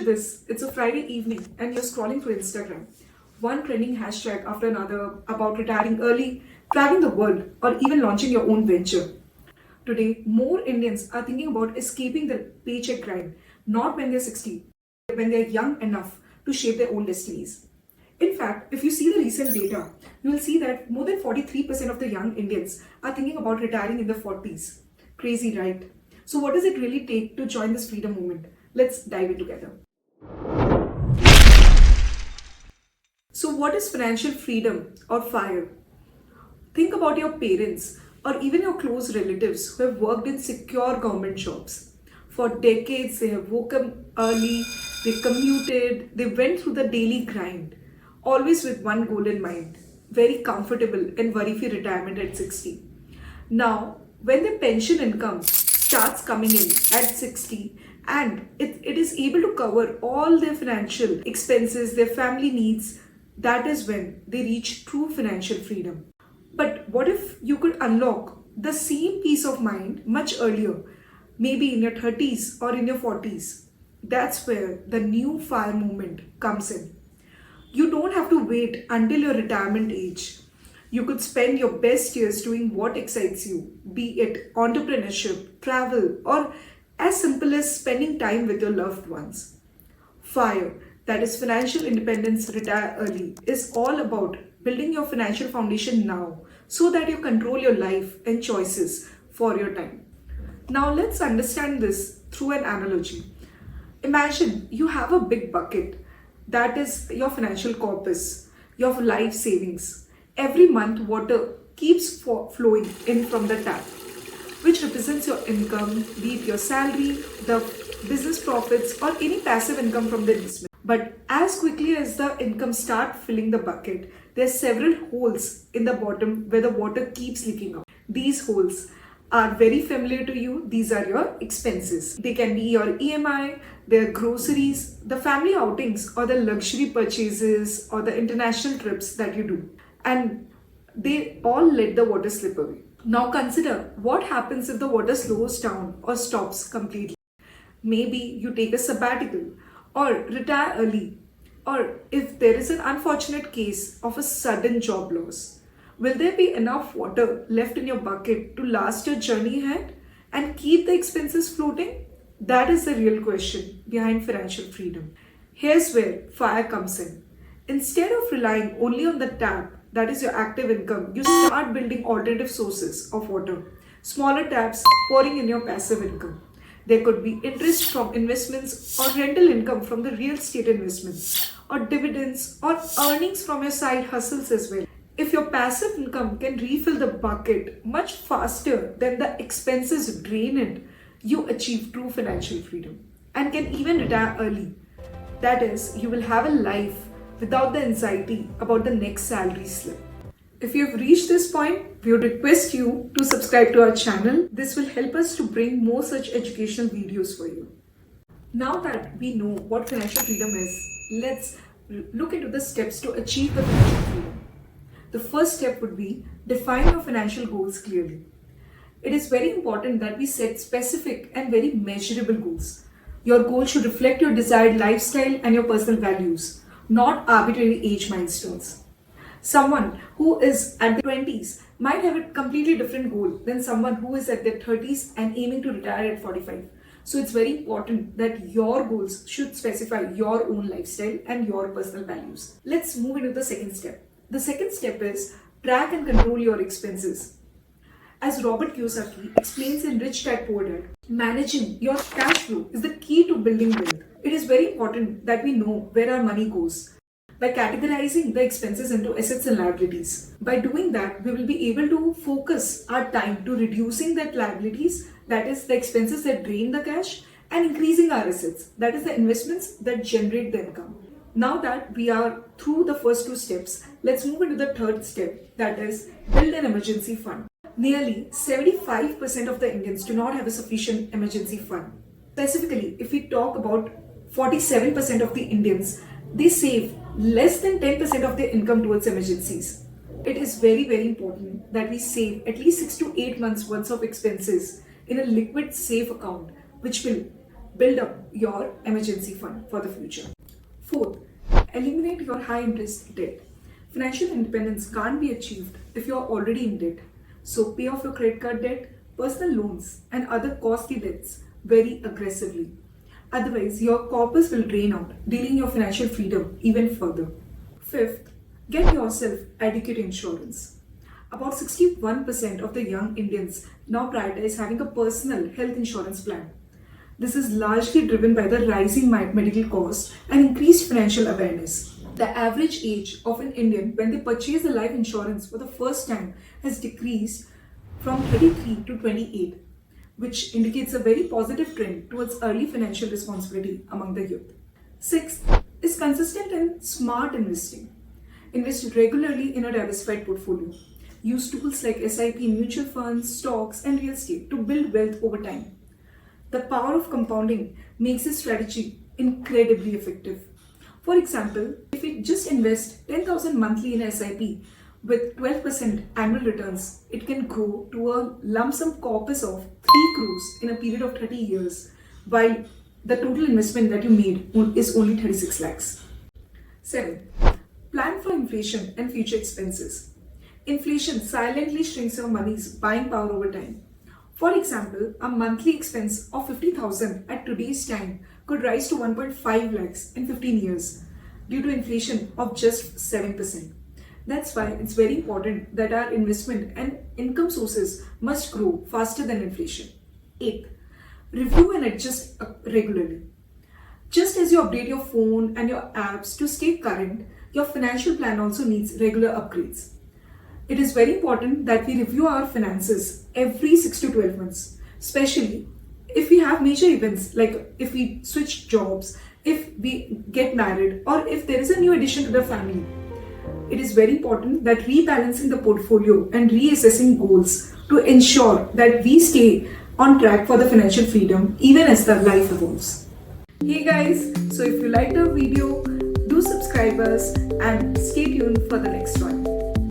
this, it's a Friday evening and you're scrolling through Instagram. One trending hashtag after another about retiring early, traveling the world, or even launching your own venture. Today, more Indians are thinking about escaping the paycheck grind, not when they're 60, but when they're young enough to shape their own destinies. In fact, if you see the recent data, you will see that more than 43% of the young Indians are thinking about retiring in their 40s. Crazy, right? So, what does it really take to join this freedom movement? Let's dive in together. So, what is financial freedom or FIRE? Think about your parents or even your close relatives who have worked in secure government jobs. For decades, they have woken early, they commuted, they went through the daily grind, always with one goal in mind, very comfortable and worry-free retirement at 60. Now, when their pension income starts coming in at 60 and it is able to cover all their financial expenses, their family needs, that is when they reach true financial freedom. But what if you could unlock the same peace of mind much earlier, maybe in your 30s or in your 40s? That's where the new FIRE movement comes in. You don't have to wait until your retirement age. You could spend your best years doing what excites you, be it entrepreneurship, travel, or as simple as spending time with your loved ones. FIRE, that is Financial Independence Retire Early, is all about building your financial foundation now so that you control your life and choices for your time. Now let's understand this through an analogy. Imagine you have a big bucket that is your financial corpus, your life savings. Every month water keeps flowing in from the tap, which represents your income, be it your salary, the business profits, or any passive income from the investment. But as quickly as the income starts filling the bucket, there are several holes in the bottom where the water keeps leaking out. These holes are very familiar to you. These are your expenses. They can be your EMI, their groceries, the family outings, or the luxury purchases, or the international trips that you do. And they all let the water slip away. Now consider what happens if the water slows down or stops completely. Maybe you take a sabbatical or retire early, or if there is an unfortunate case of a sudden job loss. Will there be enough water left in your bucket to last your journey ahead and keep the expenses floating? That is the real question behind financial freedom. Here's where FIRE comes in. Instead of relying only on the tap, that is your active income, you start building alternative sources of water. Smaller taps pouring in your passive income. There could be interest from investments or rental income from the real estate investments, or dividends or earnings from your side hustles as well. If your passive income can refill the bucket much faster than the expenses drain it, you achieve true financial freedom and can even retire early. That is, you will have a life without the anxiety about the next salary slip. If you have reached this point, we would request you to subscribe to our channel. This will help us to bring more such educational videos for you. Now that we know what financial freedom is, let's look into the steps to achieve the financial freedom. The first step would be define your financial goals clearly. It is very important that we set specific and very measurable goals. Your goals should reflect your desired lifestyle and your personal values, not arbitrary age milestones. Someone who is at the 20s might have a completely different goal than someone who is at their 30s and aiming to retire at 45. So it's very important that your goals should specify your own lifestyle and your personal values. Let's move into the second step. The second step is track and control your expenses. As Robert Kiyosaki explains in Rich Dad Poor Dad, managing your cash flow is the key to building wealth. It is very important that we know where our money goes by categorizing the expenses into assets and liabilities. By doing that, we will be able to focus our time to reducing that liabilities, that is the expenses that drain the cash, and increasing our assets, that is the investments that generate the income. Now that we are through the first two steps, let's move into the third step, that is build an emergency fund. Nearly 75% of the Indians do not have a sufficient emergency fund. Specifically, if we talk about 47% of the Indians, they save less than 10% of their income towards emergencies. It is very, very important that we save at least 6 to 8 months worth of expenses in a liquid safe account, which will build up your emergency fund for the future. Fourth, eliminate your high interest debt. Financial independence can't be achieved if you're already in debt. So pay off your credit card debt, personal loans, and other costly debts very aggressively. Otherwise, your corpus will drain out, delaying your financial freedom even further. Fifth, get yourself adequate insurance. About 61% of the young Indians now prioritize having a personal health insurance plan. This is largely driven by the rising medical costs and increased financial awareness. The average age of an Indian when they purchase a life insurance for the first time has decreased from 33 to 28, which indicates a very positive trend towards early financial responsibility among the youth. Sixth is consistent and smart investing. Invest regularly in a diversified portfolio. Use tools like SIP, mutual funds, stocks, and real estate to build wealth over time. The power of compounding makes this strategy incredibly effective. For example, if we just invest 10,000 monthly in SIP with 12% annual returns, it can grow to a lump sum corpus of 3 crores in a period of 30 years, while the total investment that you made is only 36 lakhs. 7. Plan for inflation and future expenses. Inflation silently shrinks your money's buying power over time. For example, a monthly expense of 50,000 at today's time could rise to 1.5 lakhs in 15 years due to inflation of just 7%. That's why it's very important that our investment and income sources must grow faster than inflation. 8. Review and adjust regularly. Just as you update your phone and your apps to stay current, your financial plan also needs regular upgrades. It is very important that we review our finances every 6 to 12 months, especially if we have major events like if we switch jobs, if we get married, or if there is a new addition to the family. It is very important that rebalancing the portfolio and reassessing goals to ensure that we stay on track for the financial freedom even as the life evolves. Hey guys, so if you liked our video, do subscribe us and stay tuned for the next one.